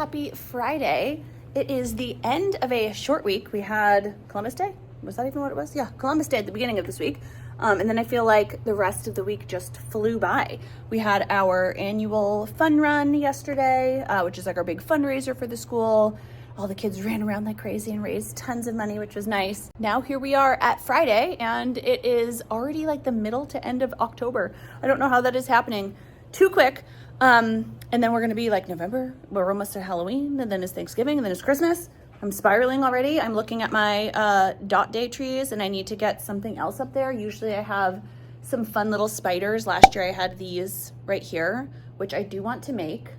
happy Friday. It is the end of a short week. We had Columbus Day. Was that even what it was? Yeah, Columbus Day at the beginning of this week. And then I feel like the rest of the week just flew by. We had our annual fun run yesterday, which is like our big fundraiser for the school. All the kids ran around like crazy and raised tons of money, which was nice. Now here we are at Friday, and it is already like the middle to end of October. I don't know how that is happening too quick. And then we're gonna be like November, we're almost to Halloween, and then it's Thanksgiving, and then it's Christmas. I'm spiraling already. I'm looking at my dot day trees, and I need to get something else up there. Usually I have some fun little spiders. Last year I had these right here, which I do want to make.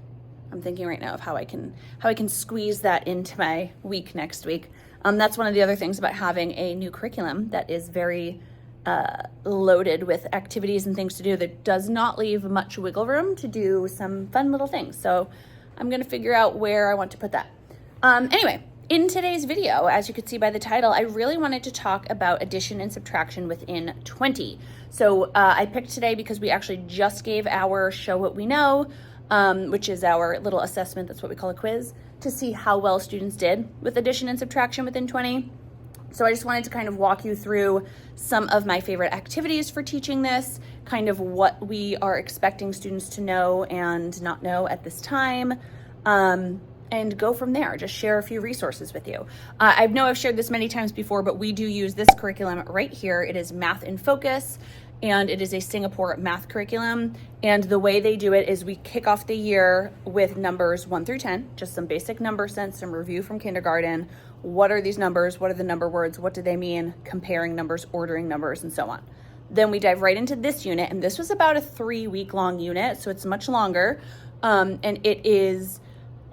I'm thinking right now of how I can squeeze that into my week next week. That's one of the other things about having a new curriculum that is very loaded with activities and things to do that does not leave much wiggle room to do some fun little things. So I'm gonna figure out where I want to put that. Anyway, in today's video, as you could see by the title, I really wanted to talk about addition and subtraction within 20. So I picked today because we actually just gave our Show What We Know, which is our little assessment, that's what we call a quiz, to see how well students did with addition and subtraction within 20. So I just wanted to kind of walk you through some of my favorite activities for teaching this, kind of what we are expecting students to know and not know at this time, and go from there. Just share a few resources with you. I know I've shared this many times before, but we do use this curriculum right here. It is Math in Focus, and it is a Singapore math curriculum. And the way they do it is we kick off the year with numbers 1 through 10, just some basic number sense, some review from kindergarten. What are these numbers? What are the number words? What do they mean? Comparing numbers, ordering numbers, and so on. Then we dive right into this unit, and this was about a 3-week long unit, so it's much longer. And it is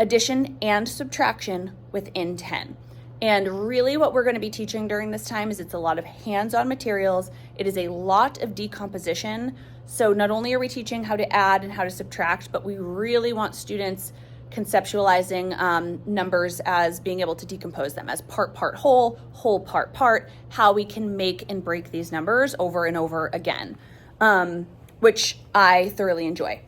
addition and subtraction within 10. And really what we're going to be teaching during this time is it's a lot of hands-on materials. It is a lot of decomposition. So not only are we teaching how to add and how to subtract, but we really want students conceptualizing numbers as being able to decompose them as part, whole, part, how we can make and break these numbers over and over again, which I thoroughly enjoy.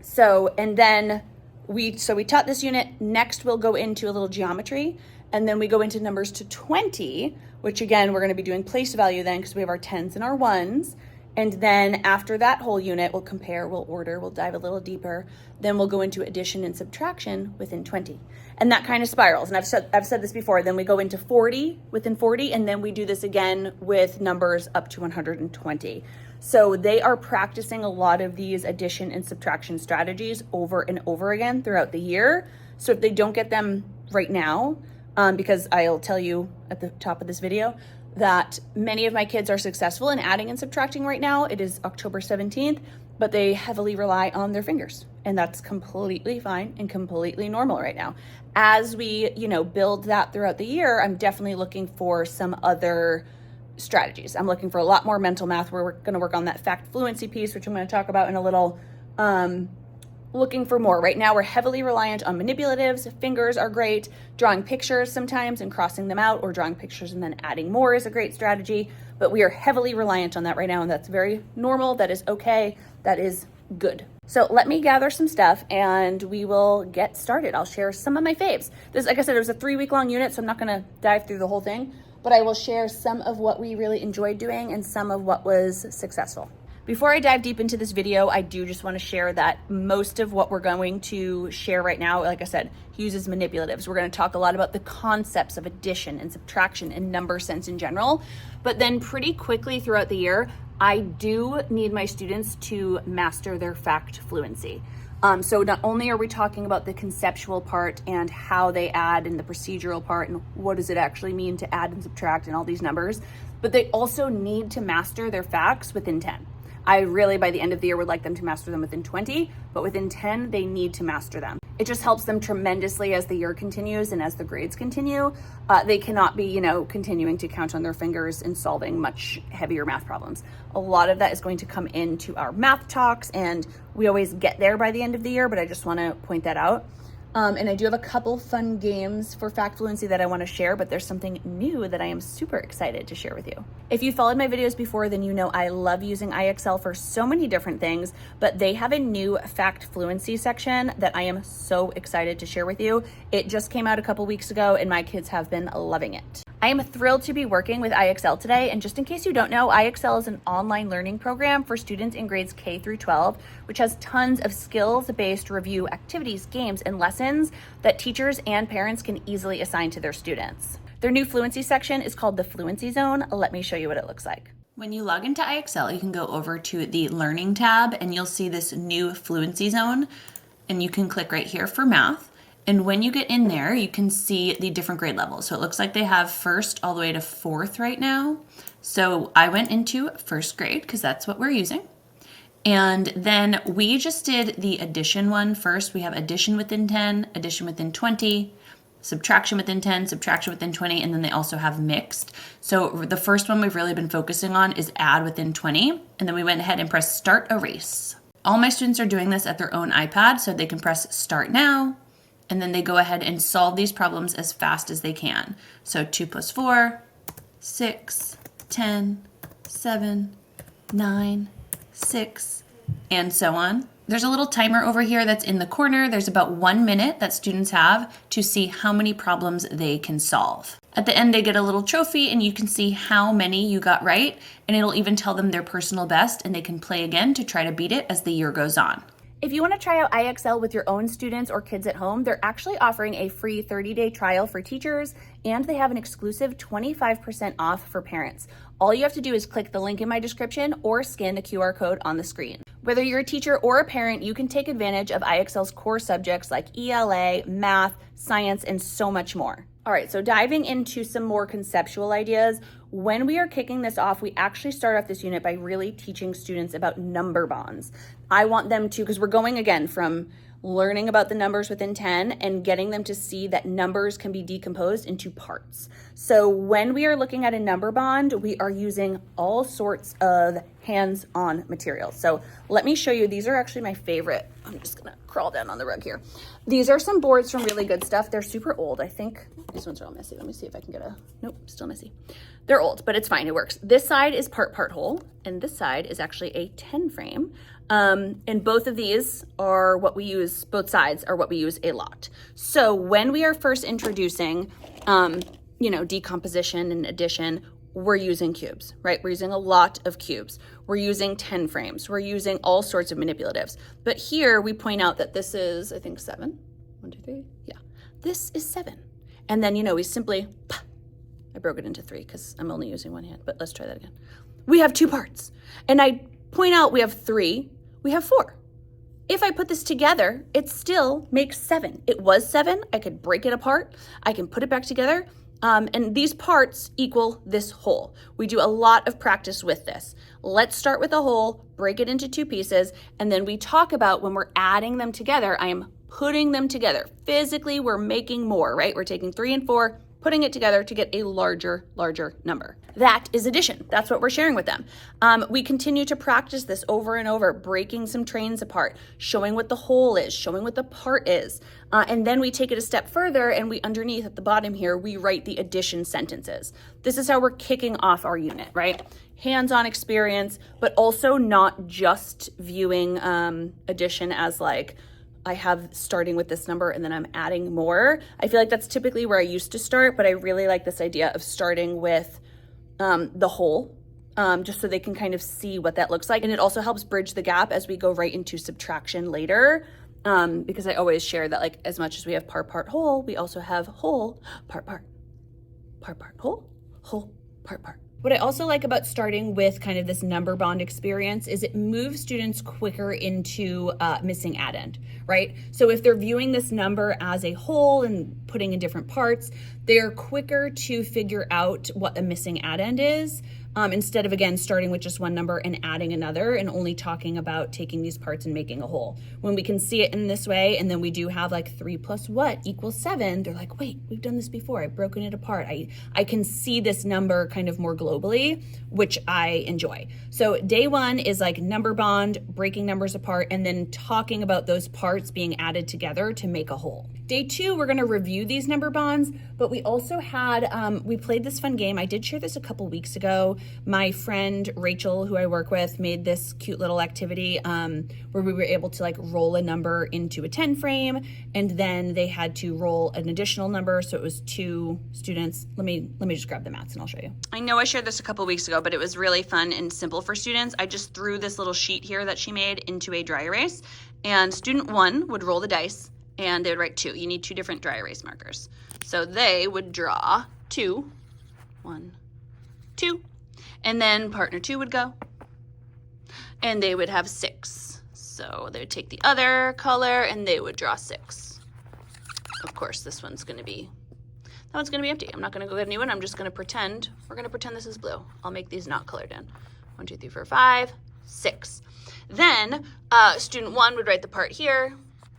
So, and then we taught this unit. Next, we'll go into a little geometry, and then we go into numbers to 20, which again, we're going to be doing place value then because we have our 10s and our 1s. And then after that whole unit, we'll compare, we'll order, we'll dive a little deeper. Then we'll go into addition and subtraction within 20. And that kind of spirals. And I've said this before, then we go into 40 within 40, and then we do this again with numbers up to 120. So they are practicing a lot of these addition and subtraction strategies over and over again throughout the year. So if they don't get them right now, because I'll tell you at the top of this video that many of my kids are successful in adding and subtracting right now. It is October 17th, but they heavily rely on their fingers, and that's completely fine and completely normal right now. As we, build that throughout the year, I'm definitely looking for some other strategies. I'm looking for a lot more mental math where we're going to work on that fact fluency piece, which I'm going to talk about in a little. Looking for more. Right now, we're heavily reliant on manipulatives. Fingers are great. Drawing pictures sometimes and crossing them out, or drawing pictures and then adding more is a great strategy. But we are heavily reliant on that right now, and that's very normal. That is okay. That is good. So let me gather some stuff and we will get started. I'll share some of my faves. This, like I said, it was a 3-week long unit, so I'm not going to dive through the whole thing, but I will share some of what we really enjoyed doing and some of what was successful. Before I dive deep into this video, I do just want to share that most of what we're going to share right now, like I said, uses manipulatives. We're going to talk a lot about the concepts of addition and subtraction and number sense in general. But then pretty quickly throughout the year, I do need my students to master their fact fluency. So not only are we talking about the conceptual part and how they add and the procedural part and what does it actually mean to add and subtract and all these numbers, but they also need to master their facts within 10. I really, by the end of the year, would like them to master them within 20, but within 10, they need to master them. It just helps them tremendously as the year continues and as the grades continue. They cannot be, continuing to count on their fingers and solving much heavier math problems. A lot of that is going to come into our math talks, and we always get there by the end of the year, but I just want to point that out. And I do have a couple fun games for Fact Fluency that I want to share, but there's something new that I am super excited to share with you. If you followed my videos before, then you know I love using IXL for so many different things, but they have a new Fact Fluency section that I am so excited to share with you. It just came out a couple weeks ago and my kids have been loving it. I am thrilled to be working with IXL today, and just in case you don't know, IXL is an online learning program for students in grades K through 12, which has tons of skills-based review activities, games, and lessons that teachers and parents can easily assign to their students. Their new fluency section is called the Fluency Zone. Let me show you what it looks like. When you log into IXL, you can go over to the Learning tab, and you'll see this new Fluency Zone, and you can click right here for math. And when you get in there, you can see the different grade levels. So it looks like they have first all the way to fourth right now. So I went into first grade because that's what we're using. And then we just did the addition one first. We have addition within 10, addition within 20, subtraction within 10, subtraction within 20, and then they also have mixed. So the first one we've really been focusing on is add within 20. And then we went ahead and pressed start erase. All my students are doing this at their own iPad, so they can press start now. And then they go ahead and solve these problems as fast as they can. So 2 plus 4, 6, 10, 7, 9, 6, and so on. There's a little timer over here that's in the corner. There's about 1 minute that students have to see how many problems they can solve. At the end, they get a little trophy and you can see how many you got right, and it'll even tell them their personal best, and they can play again to try to beat it as the year goes on. If you want to try out IXL with your own students or kids at home, they're actually offering a free 30-day trial for teachers, and they have an exclusive 25% off for parents. All you have to do is click the link in my description or scan the QR code on the screen. Whether you're a teacher or a parent, you can take advantage of IXL's core subjects like ELA, math, science, and so much more. All right, so diving into some more conceptual ideas, when we are kicking this off, we actually start off this unit by really teaching students about number bonds. I want them to, because we're going again from learning about the numbers within 10 and getting them to see that numbers can be decomposed into parts. So when we are looking at a number bond, we are using all sorts of hands-on materials. So let me show you, these are actually my favorite. I'm just gonna crawl down on the rug here. These are some boards from Really Good Stuff. They're super old. I think these ones are all messy. Let me see if I can get a, nope, still messy. They're old, but it's fine, it works. This side is part whole, and this side is actually a 10 frame. And both of these are what we use, both sides are what we use a lot. So when we are first introducing, decomposition and addition, we're using cubes, right? We're using a lot of cubes. We're using 10 frames. We're using all sorts of manipulatives. But here we point out that this is, I think 7. 1, 2, 3, yeah. This is 7. And then, we simply, I broke it into 3 because I'm only using one hand, but let's try that again. We have 2 parts. And I point out we have 3, we have 4. If I put this together, it still makes 7. It was 7, I could break it apart, I can put it back together, and these parts equal this whole. We do a lot of practice with this. Let's start with the whole, break it into 2 pieces, and then we talk about when we're adding them together, I am putting them together. Physically, we're making more, right? We're taking 3 and 4, putting it together to get a larger number. That is addition. That's what we're sharing with them. We continue to practice this over and over, breaking some trains apart, showing what the whole is, showing what the part is. And then we take it a step further and we underneath at the bottom here, we write the addition sentences. This is how we're kicking off our unit, right? Hands-on experience, but also not just viewing addition as like, I have starting with this number and then I'm adding more. I feel like that's typically where I used to start, but I really like this idea of starting with the whole, just so they can kind of see what that looks like. And it also helps bridge the gap as we go right into subtraction later, because I always share that like as much as we have part, whole, we also have whole, part, whole, part. What I also like about starting with kind of this number bond experience is it moves students quicker into missing addend, right? So if they're viewing this number as a whole and putting in different parts, they're quicker to figure out what a missing addend is instead of, again, starting with just one number and adding another and only talking about taking these parts and making a whole. When we can see it in this way, and then we do have like 3 plus what equals 7, they're like, wait, we've done this before. I've broken it apart. I can see this number kind of more globally, which I enjoy. So day 1 is like number bond, breaking numbers apart, and then talking about those parts being added together to make a whole. Day 2, we're gonna review these number bonds, but we also had, we played this fun game. I did share this a couple weeks ago. My friend Rachel, who I work with, made this cute little activity where we were able to like roll a number into a 10 frame, and then they had to roll an additional number. So it was 2 students. Let me just grab the mats and I'll show you. I know I shared this a couple weeks ago, but it was really fun and simple for students. I just threw this little sheet here that she made into a dry erase, and student 1 would roll the dice and they would write 2. You need 2 different dry erase markers. So they would draw 2, 1, 2, and then partner 2 would go, and they would have 6. So they would take the other color and they would draw 6. Of course, that one's gonna be empty. I'm not gonna go get a new one. I'm just gonna pretend, we're gonna pretend this is blue. I'll make these not colored in. 1, 2, 3, 4, 5, 6. Then student 1 would write the part here.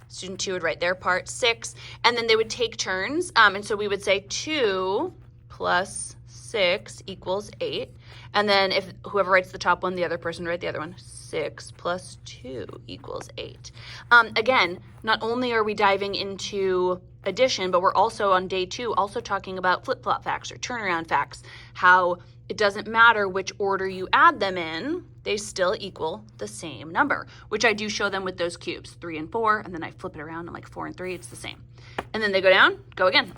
Student 2 would write their part, 6, and then they would take turns. And so we would say 2 plus 6 equals 8. And then if whoever writes the top one, the other person would write the other one. 6 plus 2 equals 8. Again, not only are we diving into addition, but we're also on day 2 also talking about flip-flop facts or turnaround facts, how it doesn't matter which order you add them in, they still equal the same number, which I do show them with those cubes, 3 and 4, and then I flip it around, I'm like 4 and 3, it's the same. And then they go down, go again.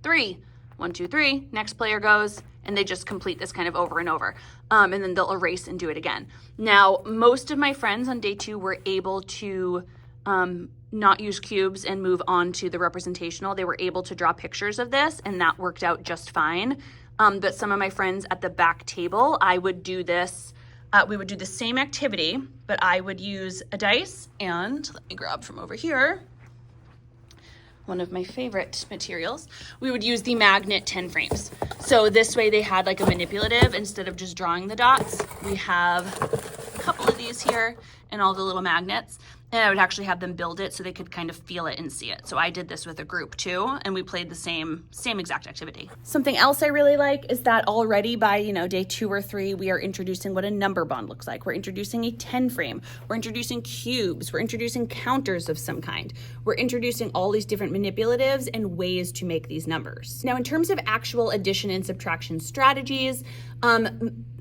3, 1, 2, 3, next player goes, and they just complete this kind of over and over. And then they'll erase and do it again. Now, most of my friends on day 2 were able to not use cubes and move on to the representational. They were able to draw pictures of this, and that worked out just fine. But some of my friends at the back table, I would do this, we would do the same activity, but I would use a dice, and let me grab from over here, one of my favorite materials. We would use the magnet 10 frames. So this way they had like a manipulative instead of just drawing the dots. We have a couple of these here and all the little magnets. And I would actually have them build it so they could kind of feel it and see it. So I did this with a group too, and we played the same exact activity. Something else I really like is that already by, day 2 or 3, we are introducing what a number bond looks like. We're introducing a 10 frame. We're introducing cubes. We're introducing counters of some kind. We're introducing all these different manipulatives and ways to make these numbers. Now, in terms of actual addition and subtraction strategies,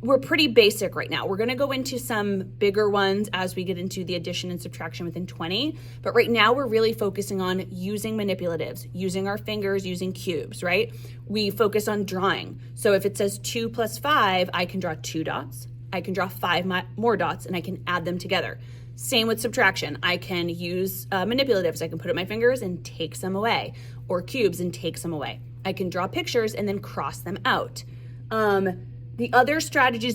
we're pretty basic right now. We're gonna go into some bigger ones as we get into the addition and subtraction within 20, but right now we're really focusing on using manipulatives, using our fingers, using cubes, right? We focus on drawing. So if it says 2 plus 5, I can draw 2 dots, I can draw 5 more dots, and I can add them together. Same with subtraction. I can use manipulatives. I can put up my fingers and take some away, or cubes and take some away. I can draw pictures and then cross them out. The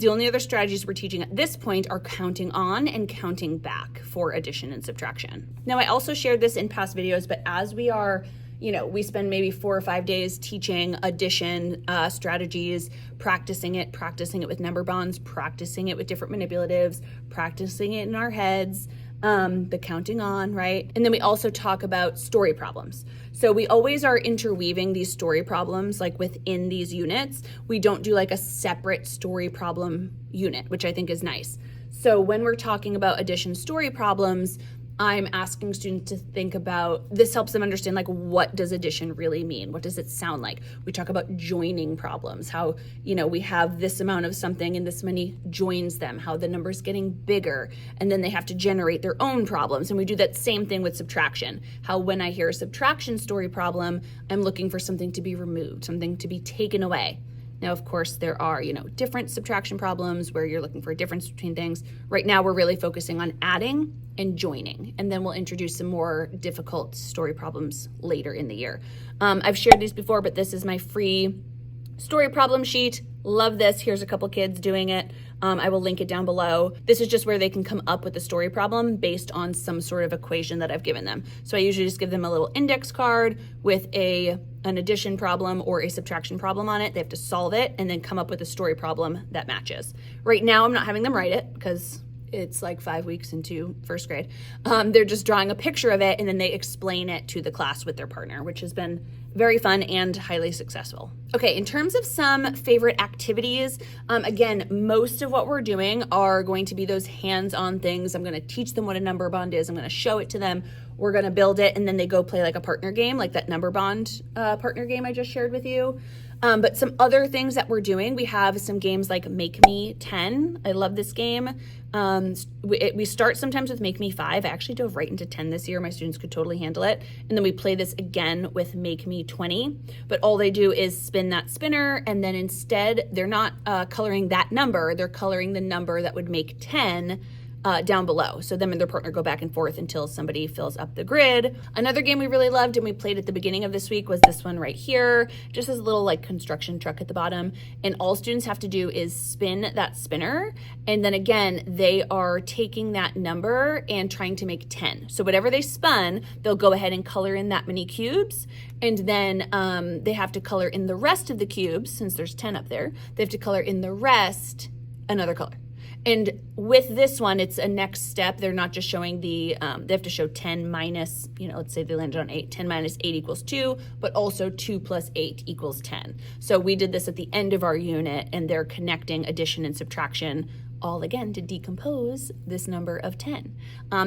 only other strategies we're teaching at this point are counting on and counting back for addition and subtraction. Now, I also shared this in past videos, but as we are, we spend maybe 4 or 5 days teaching addition strategies, practicing it with number bonds, practicing it with different manipulatives, practicing it in our heads, the counting on, right? And then we also talk about story problems. So we always are interweaving these story problems like within these units. We don't do like a separate story problem unit, which I think is nice. So when we're talking about addition story problems, I'm asking students to think about, this helps them understand like, what does addition really mean? What does it sound like? We talk about joining problems, how, we have this amount of something and this many joins them, how the number's getting bigger, and then they have to generate their own problems. And we do that same thing with subtraction, how when I hear a subtraction story problem, I'm looking for something to be removed, something to be taken away. Now, of course, there are, different subtraction problems where you're looking for a difference between things. Right now, we're really focusing on adding and joining, and then we'll introduce some more difficult story problems later in the year. I've shared these before, but this is my free story problem sheet. Love this. Here's a couple kids doing it. I will link it down below. This is just where they can come up with a story problem based on some sort of equation that I've given them. So I usually just give them a little index card with an addition problem or a subtraction problem on it. They have to solve it and then come up with a story problem that matches. Right now, I'm not having them write it because it's like 5 weeks into first grade. They're just drawing a picture of it and then they explain it to the class with their partner, which has been very fun and highly successful. Okay, in terms of some favorite activities, again, most of what we're doing are going to be those hands-on things. I'm gonna teach them what a number bond is. I'm gonna show it to them. We're gonna build it and then they go play like a partner game, like that number bond partner game I just shared with you. But some other things that we're doing, we have some games like Make Me 10. I love this game. We start sometimes with Make Me 5. I actually dove right into 10 this year. My students could totally handle it. And then we play this again with Make Me 20. But all they do is spin that spinner, and then instead they're not coloring that number. They're coloring the number that would make 10 down below. So them and their partner go back and forth until somebody fills up the grid. Another game we really loved and we played at the beginning of this week was this one right here. Just has a little like construction truck at the bottom. And all students have to do is spin that spinner. And then again, they are taking that number and trying to make 10. So whatever they spun, they'll go ahead and color in that many cubes. And then they have to color in the rest of the cubes, since there's 10 up there, they have to color in the rest another color. And with this one, it's a next step. They're not just showing the, they have to show 10 minus, let's say they landed on 8. 10 minus 8 equals 2, but also 2 plus 8 equals 10. So we did this at the end of our unit, and they're connecting addition and subtraction all again to decompose this number of 10.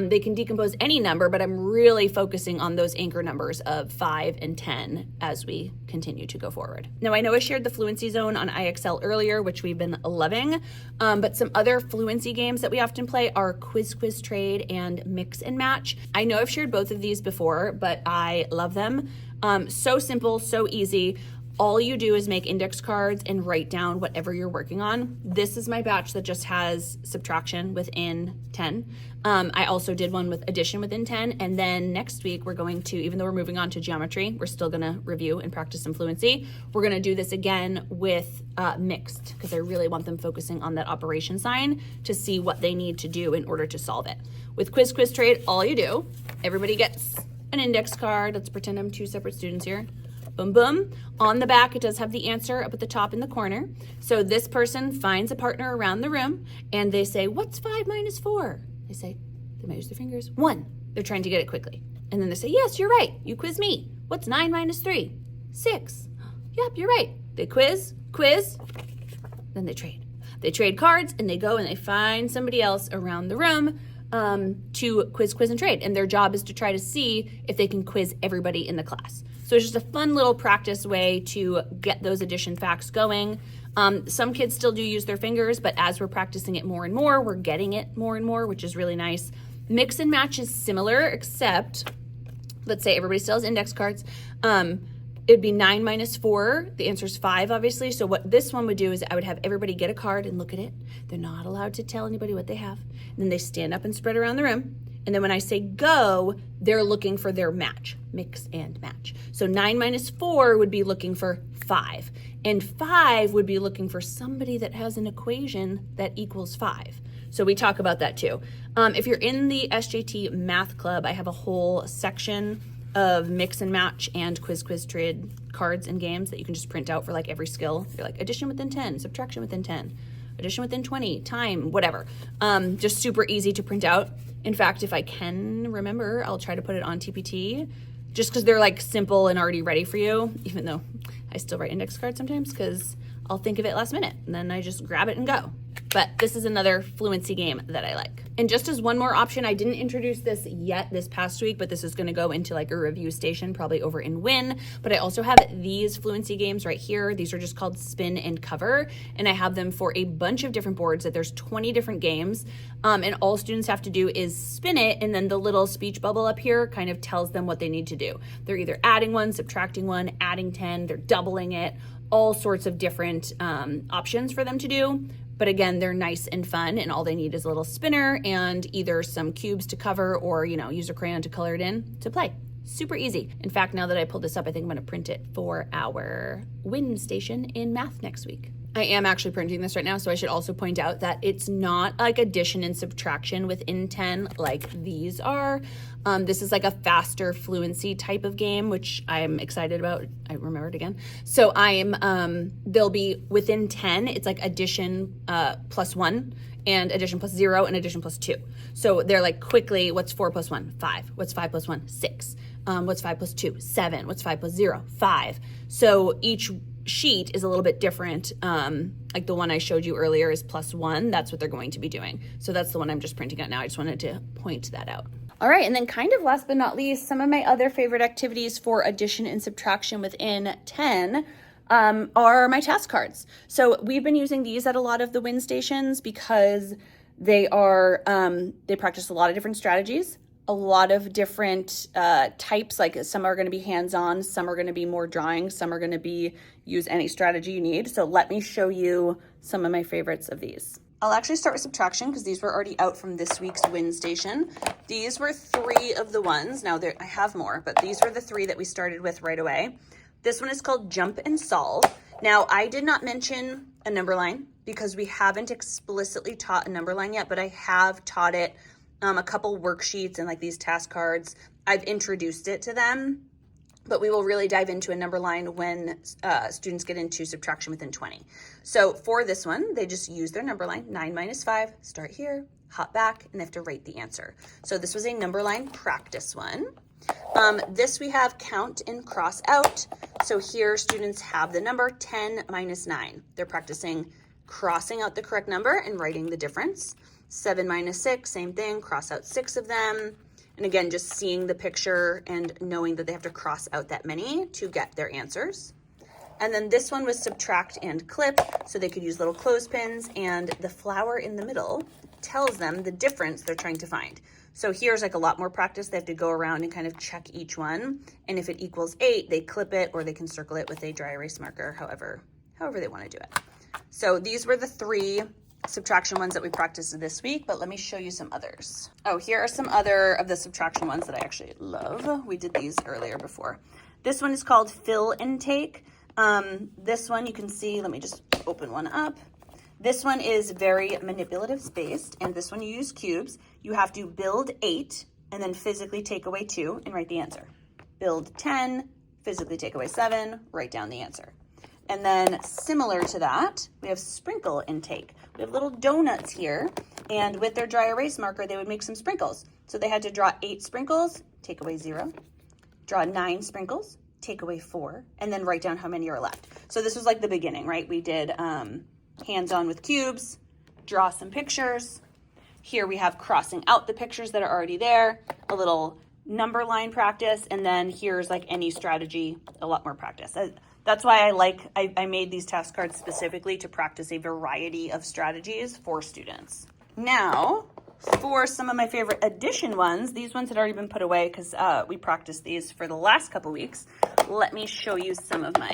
They can decompose any number, but I'm really focusing on those anchor numbers of 5 and 10 as we continue to go forward. Now, I know I shared the Fluency Zone on IXL earlier, which we've been loving, but some other fluency games that we often play are Quiz Quiz Trade and Mix and Match. I know I've shared both of these before, but I love them. So simple, so easy. All you do is make index cards and write down whatever you're working on. This is my batch that just has subtraction within 10. I also did one with addition within 10. And then next week we're going to, even though we're moving on to geometry, we're still gonna review and practice some fluency. We're gonna do this again with mixed, because I really want them focusing on that operation sign to see what they need to do in order to solve it. With Quiz Quiz Trade, all you do, everybody gets an index card. Let's pretend I'm two separate students here. Boom, boom. On the back, it does have the answer up at the top in the corner. So this person finds a partner around the room and they say, what's 5 minus 4? They say, they might use their fingers, 1. They're trying to get it quickly. And then they say, yes, you're right. You quiz me. What's 9 minus 3? 6. Yep, you're right. They quiz, then they trade. They trade cards and they go and they find somebody else around the room to quiz, and trade. And their job is to try to see if they can quiz everybody in the class. So it's just a fun little practice way to get those addition facts going. Some kids still do use their fingers, but as we're practicing it more and more, we're getting it more and more, which is really nice. Mix and match is similar, except let's say everybody still has index cards. It'd be 9 minus 4. The answer is 5, obviously. So what this one would do is I would have everybody get a card and look at it. They're not allowed to tell anybody what they have. And then they stand up and spread around the room. And then when I say go, they're looking for their match, mix and match. So 9 minus 4 would be looking for 5. And 5 would be looking for somebody that has an equation that equals 5. So we talk about that too. If you're in the SJT Math Club, I have a whole section of mix and match and quiz trade cards and games that you can just print out for like every skill. You're like addition within 10, subtraction within 10, addition within 20, time, whatever. Just super easy to print out. In fact, if I can remember, I'll try to put it on TPT just because they're like simple and already ready for you, even though I still write index cards sometimes because I'll think of it last minute and then I just grab it and go. But this is another fluency game that I like. And just as one more option, I didn't introduce this yet this past week, but this is gonna go into like a review station, probably over in Win. But I also have these fluency games right here. These are just called Spin and Cover. And I have them for a bunch of different boards that there's 20 different games. And all students have to do is spin it, and then the little speech bubble up here kind of tells them what they need to do. They're either adding 1, subtracting 1, adding 10, they're doubling it, all sorts of different options for them to do. But again, they're nice and fun, and all they need is a little spinner and either some cubes to cover or, use a crayon to color it in to play. Super easy. In fact, now that I pulled this up, I think I'm gonna print it for our Win station in math next week. I am actually printing this right now, so I should also point out that it's not like addition and subtraction within 10 like these are. This is like a faster fluency type of game, which I'm excited about. I remembered again. So they'll be within 10, it's like addition plus 1 and addition plus 0 and addition plus 2. So they're like quickly, what's 4 plus 1? 5. What's 5 plus 1? 6. What's 5 plus 2? 7. What's 5 plus 0? 5. So each sheet is a little bit different. Like the one I showed you earlier is plus 1. That's what they're going to be doing. So that's the one I'm just printing out now. I just wanted to point that out. All right, and then kind of last but not least, some of my other favorite activities for addition and subtraction within 10 are my task cards. So we've been using these at a lot of the win stations because they practice a lot of different strategies, a lot of different types. Like some are going to be hands-on, some are going to be more drawing, some are going to be use any strategy you need. So let me show you some of my favorites of these. I'll actually start with subtraction because these were already out from this week's win station. These were 3 of the ones. Now I have more, but these were the 3 that we started with right away. This one is called Jump and Solve. Now I did not mention a number line because we haven't explicitly taught a number line yet, but I have taught it a couple worksheets and like these task cards. I've introduced it to them, but we will really dive into a number line when students get into subtraction within 20. So for this one, they just use their number line, 9 minus 5, start here, hop back, and they have to write the answer. So this was a number line practice one. This we have count and cross out. So here students have the number 10 minus 9. They're practicing crossing out the correct number and writing the difference. 7 minus 6, same thing, cross out 6 of them. And again, just seeing the picture and knowing that they have to cross out that many to get their answers. And then this one was subtract and clip, so they could use little clothespins, and the flower in the middle tells them the difference they're trying to find. So here's like a lot more practice. They have to go around and kind of check each one. And if it equals 8, they clip it, or they can circle it with a dry erase marker, however they want to do it. So these were the 3 subtraction ones that we practiced this week, but let me show you some others. Oh, here are some other of the subtraction ones that I actually love. We did these earlier before. This one is called Fill and Take. This one you can see, let me just open one up. This one is very manipulative based, and this one you use cubes. You have to build 8 and then physically take away 2 and write the answer. Build 10, physically take away 7, write down the answer. And then similar to that, we have sprinkle and take. We have little donuts here, and with their dry erase marker, they would make some sprinkles. So they had to draw 8 sprinkles, take away 0, draw 9 sprinkles, take away 4, and then write down how many are left. So this was like the beginning, right? We did hands-on with cubes, draw some pictures. Here we have crossing out the pictures that are already there, a little number line practice, and then here's like any strategy, a lot more practice. That's why I made these task cards specifically to practice a variety of strategies for students. Now, for some of my favorite addition ones, these ones had already been put away because we practiced these for the last couple weeks. Let me show you some of my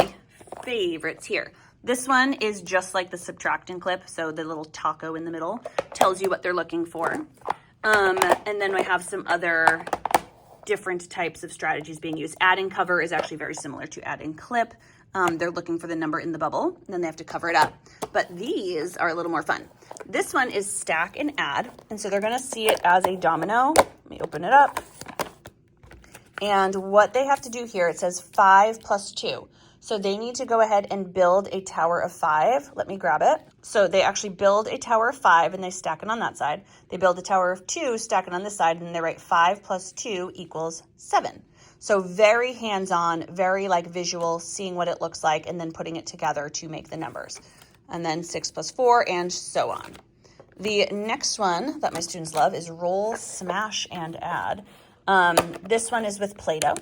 favorites here. This one is just like the subtract and clip, so the little taco in the middle tells you what they're looking for. And then we have some other different types of strategies being used. Add and cover is actually very similar to add and clip. They're looking for the number in the bubble, and then they have to cover it up. But these are a little more fun. This one is stack and add, and so they're gonna see it as a domino. Let me open it up. And what they have to do here, it says 5 plus 2. So they need to go ahead and build a tower of 5. Let me grab it. So they actually build a tower of 5 and they stack it on that side. They build a tower of 2, stack it on this side, and they write 5 plus 2 equals 7. So very hands-on, very like visual, seeing what it looks like and then putting it together to make the numbers. And then 6 plus 4 and so on. The next one that my students love is roll, smash, and add. This one is with Play-Doh.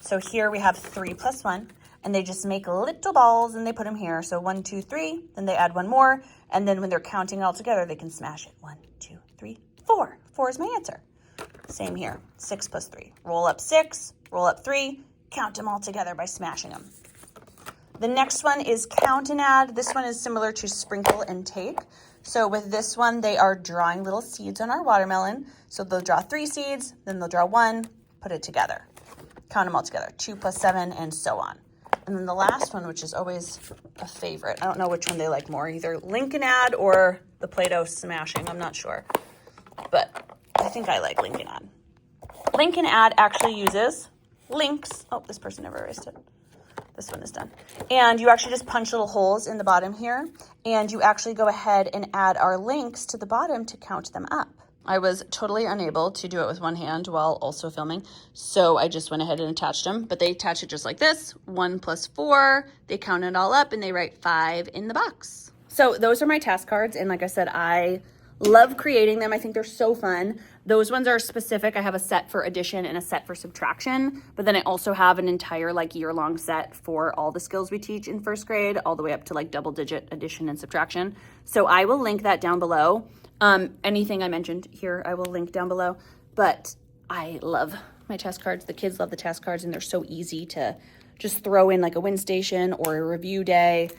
So here we have 3 plus 1. And they just make little balls and they put them here. So 1, 2, 3, then they add 1 more. And then when they're counting all together, they can smash it. 1, 2, 3, 4. 4 is my answer. Same here, 6 plus 3. Roll up 6, roll up 3, count them all together by smashing them. The next one is count and add. This one is similar to sprinkle and take. So with this one, they are drawing little seeds on our watermelon. So they'll draw 3 seeds, then they'll draw 1, put it together. Count them all together, 2 plus 7, and so on. And then the last one, which is always a favorite. I don't know which one they like more, either link and add or the Play-Doh smashing. I'm not sure. But I think I like link and add. Link and add actually uses links. Oh, this person never erased it. This one is done. And you actually just punch little holes in the bottom here, and you actually go ahead and add our links to the bottom to count them up. I was totally unable to do it with one hand while also filming, so I just went ahead and attached them, but they attach it just like this, 1 + 4, they count it all up, and they write 5 in the box. So those are my task cards, and like I said, I love creating them. I think they're so fun. Those ones are specific. I have a set for addition and a set for subtraction, but then I also have an entire like year-long set for all the skills we teach in first grade, all the way up to like double-digit addition and subtraction. So I will link that down below. Anything I mentioned here, I will link down below, but I love my task cards. The kids love the task cards, and they're so easy to just throw in like a win station or a review day.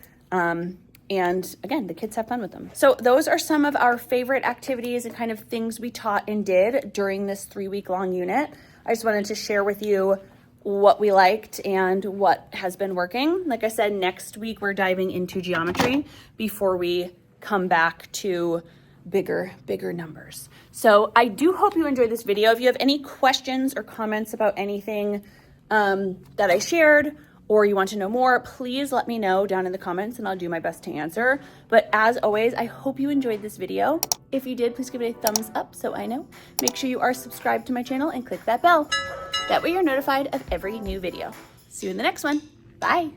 And again, the kids have fun with them. So those are some of our favorite activities and kind of things we taught and did during this 3-week-long unit. I just wanted to share with you what we liked and what has been working. Like I said, next week we're diving into geometry before we come back to bigger numbers. So I do hope you enjoyed this video. If you have any questions or comments about anything that I shared, or you want to know more, please let me know down in the comments and I'll do my best to answer. But as always, I hope you enjoyed this video. If you did, please give it a thumbs up so I know. Make sure you are subscribed to my channel and click that bell. That way you're notified of every new video. See you in the next one. Bye.